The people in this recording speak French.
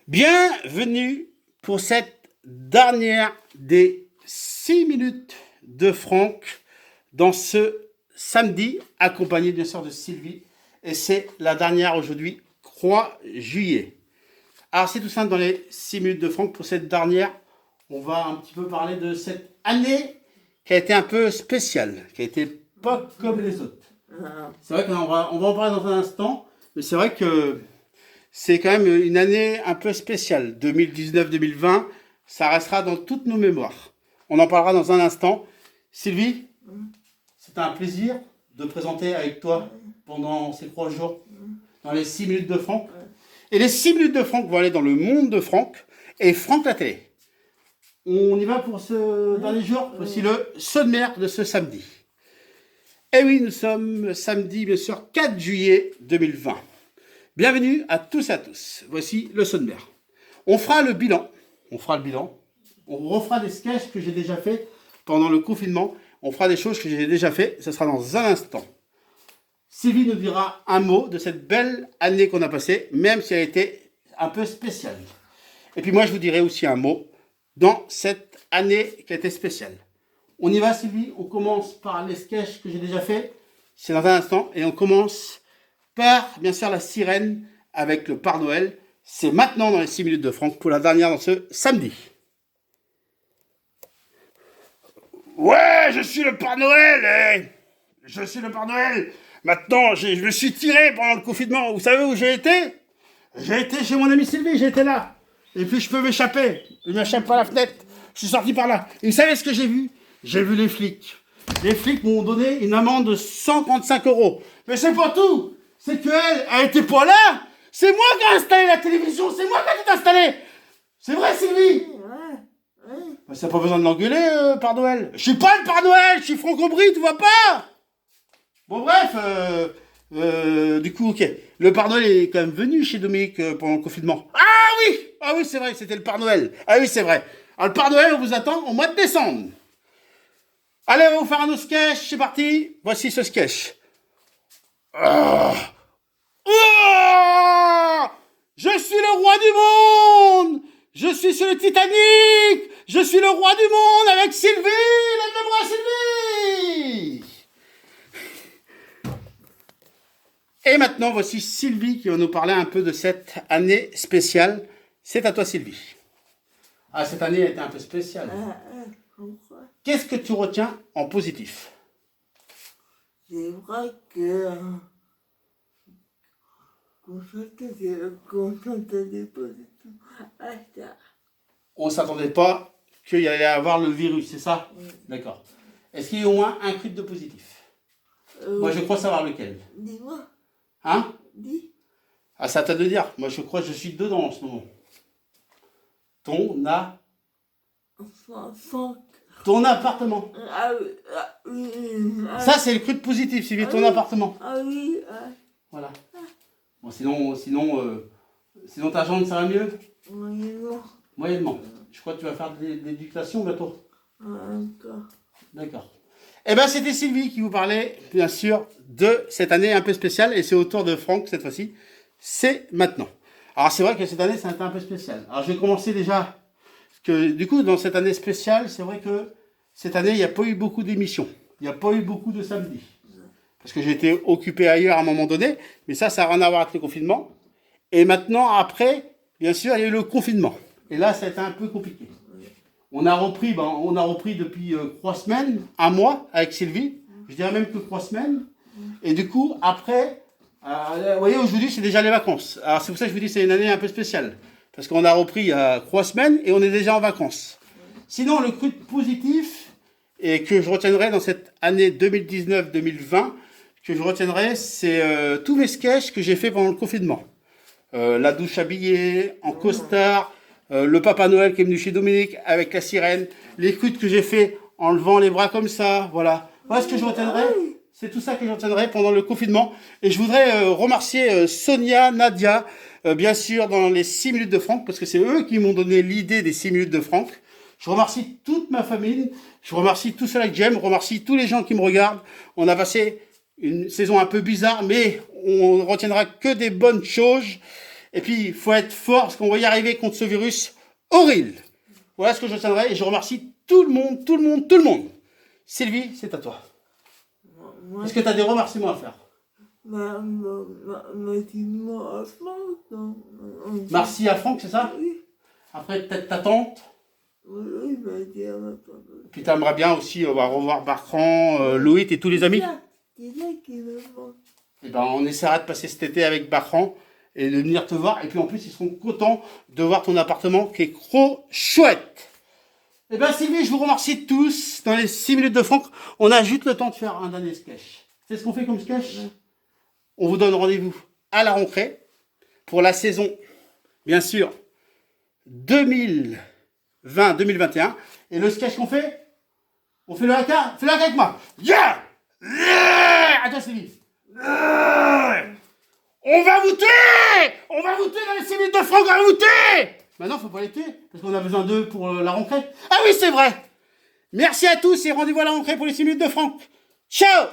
Bienvenue pour cette dernière des 6 minutes de Franck dans ce samedi, accompagné bien sûr de Sylvie. Et c'est la dernière aujourd'hui, 3 juillet. Alors c'est tout simple, dans les 6 minutes de Franck, pour cette dernière, on va un petit peu parler de cette année qui a été un peu spéciale, qui a été pas comme les autres. C'est vrai qu'on va en parler dans un instant, mais c'est vrai que c'est quand même une année un peu spéciale. 2019-2020, ça restera dans toutes nos mémoires. On en parlera dans un instant. Sylvie, c'est un plaisir de présenter avec toi pendant ces 3 jours, dans les 6 minutes de Franck. Et les 6 minutes de Franck vont aller dans le monde de Franck et Franck la télé. On y va pour ce dernier jour, voici le sommaire de ce samedi. Et oui, nous sommes samedi, bien sûr, 4 juillet 2020. Bienvenue à tous et à tous. Voici le sommaire. On fera le bilan. On refera des sketchs que j'ai déjà fait pendant le confinement. On fera des choses que j'ai déjà fait. Ce sera dans un instant. Sylvie nous dira un mot de cette belle année qu'on a passée, même si elle a été un peu spéciale. Et puis moi, je vous dirai aussi un mot dans cette année qui a été spéciale. On y va, Sylvie. On commence par les sketchs que j'ai déjà fait. C'est dans un instant. Et on commence par, bien sûr, la sirène avec le Père Noël. C'est maintenant dans les 6 minutes de Franck pour la dernière dans ce samedi. Ouais, je suis le Père Noël. Je suis le Père Noël. Maintenant, je me suis tiré pendant le confinement. Vous savez où j'ai été? J'ai été chez mon ami Sylvie, j'ai été là. Et puis je peux m'échapper. Je m'échappe par la fenêtre. Je suis sorti par là. Et vous savez ce que j'ai vu? J'ai vu les flics. Les flics m'ont donné une amende de 135 €. Mais c'est pas tout. C'est qu'elle était pas là. C'est moi qui ai installé la télévision. C'est moi qui ai tout installé. C'est vrai, Sylvie? Ouais. Ça n'a pas besoin de l'engueuler, Père Noël. Je suis pas le Père Noël. Je suis Franck Aubry, tu vois pas? Bon, bref. Du coup, ok. Le Père Noël est quand même venu chez Dominique pendant le confinement. Ah oui, c'est vrai, c'était le Père Noël. Ah oui, c'est vrai. Alors, le Père Noël, on vous attend au mois de décembre. Allez, on va vous faire un autre sketch. C'est parti. Voici ce sketch. Je suis le roi du monde. Je suis sur le Titanic. Je suis le roi du monde avec Sylvie. Lève-le-bras, Sylvie. Et maintenant, voici Sylvie qui va nous parler un peu de cette année spéciale. C'est à toi, Sylvie. Ah, cette année a été un peu spéciale. Qu'est-ce que tu retiens en positif? C'est vrai que qu'on s'attendait pas du tout à ça. On ne s'attendait pas qu'il y allait avoir le virus, c'est ça? Oui. D'accord. Est-ce qu'il y a au moins un truc de positif? Moi, je crois savoir lequel. Dis-moi. Hein? Dis. Ah, c'est à toi de dire. Moi, je crois que je suis dedans en ce moment. Ton appartement. Ah oui. Ça, c'est le truc positif, Sylvie, ton appartement. Ah oui. Voilà. Bon, sinon ta jambe, ça va mieux? Moyennement. Moyennement. Je crois que tu vas faire de l'éducation bientôt. Encore. D'accord. Eh bien, c'était Sylvie qui vous parlait, bien sûr, de cette année un peu spéciale. Et c'est au tour de Franck, cette fois-ci. C'est maintenant. Alors, c'est vrai que cette année, ça a été un peu spécial. Alors, je vais commencer déjà. Que, du coup, dans cette année spéciale, c'est vrai que cette année, il n'y a pas eu beaucoup d'émissions. Il n'y a pas eu beaucoup de samedis. Parce que j'étais occupé ailleurs à un moment donné. Mais ça n'a rien à voir avec le confinement. Et maintenant, après, bien sûr, il y a eu le confinement. Et là, ça a été un peu compliqué. On a repris depuis 3 semaines, un mois avec Sylvie. Je dirais même que 3 semaines. Et du coup, après, vous voyez, aujourd'hui, c'est déjà les vacances. Alors, c'est pour ça que je vous dis que c'est une année un peu spéciale. Parce qu'on a repris il y a 3 semaines et on est déjà en vacances. Sinon, le truc positif, et que je retiendrai dans cette année 2019-2020, que je retiendrai, c'est tous mes sketchs que j'ai fait pendant le confinement. La douche habillée, en costard, le Papa Noël qui est venu chez Dominique avec la sirène, les coudes que j'ai fait en levant les bras comme ça, voilà. Voilà ce que je retiendrai. C'est tout ça que je retiendrai pendant le confinement. Et je voudrais remercier Sonia, Nadia, bien sûr, dans les 6 minutes de Franck, parce que c'est eux qui m'ont donné l'idée des 6 minutes de Franck. Je remercie toute ma famille, je remercie tous ceux que j'aime, je remercie tous les gens qui me regardent. On a passé une saison un peu bizarre, mais on ne retiendra que des bonnes choses. Et puis, il faut être fort parce qu'on va y arriver contre ce virus horrible. Voilà ce que je tiendrai et je remercie tout le monde, tout le monde, tout le monde. Sylvie, c'est à toi. Moi, Est-ce que tu as des remerciements à faire? dis-moi à France, non. Merci à Franck, c'est ça? Oui, Après, peut-être ta tante. oui, dis à ma tante. Puis tu aimerais bien aussi revoir Bertrand, Loïc et tous les amis. C'est là qui me manque. Et ben, on essaiera de passer cet été avec Bertrand et de venir te voir. Et puis en plus, ils seront contents de voir ton appartement qui est trop chouette. Et bien Sylvie, je vous remercie tous. Dans les 6 minutes de Franck, on a juste le temps de faire un dernier sketch. C'est ce qu'on fait comme sketch? On vous donne rendez-vous à la rentrée pour la saison, bien sûr, 2020-2021. Et le sketch qu'on fait, on fait le haka. Fais le haka avec moi. Yeah! Attends Sylvie. On va vous tuer! On va vous tuer dans les 6 minutes de Franck, on va vous tuer! Maintenant, faut pas les tuer, parce qu'on a besoin d'eux pour la rentrée. Ah oui, c'est vrai! Merci à tous et rendez-vous à la rentrée pour les 6 minutes de Franck. Ciao!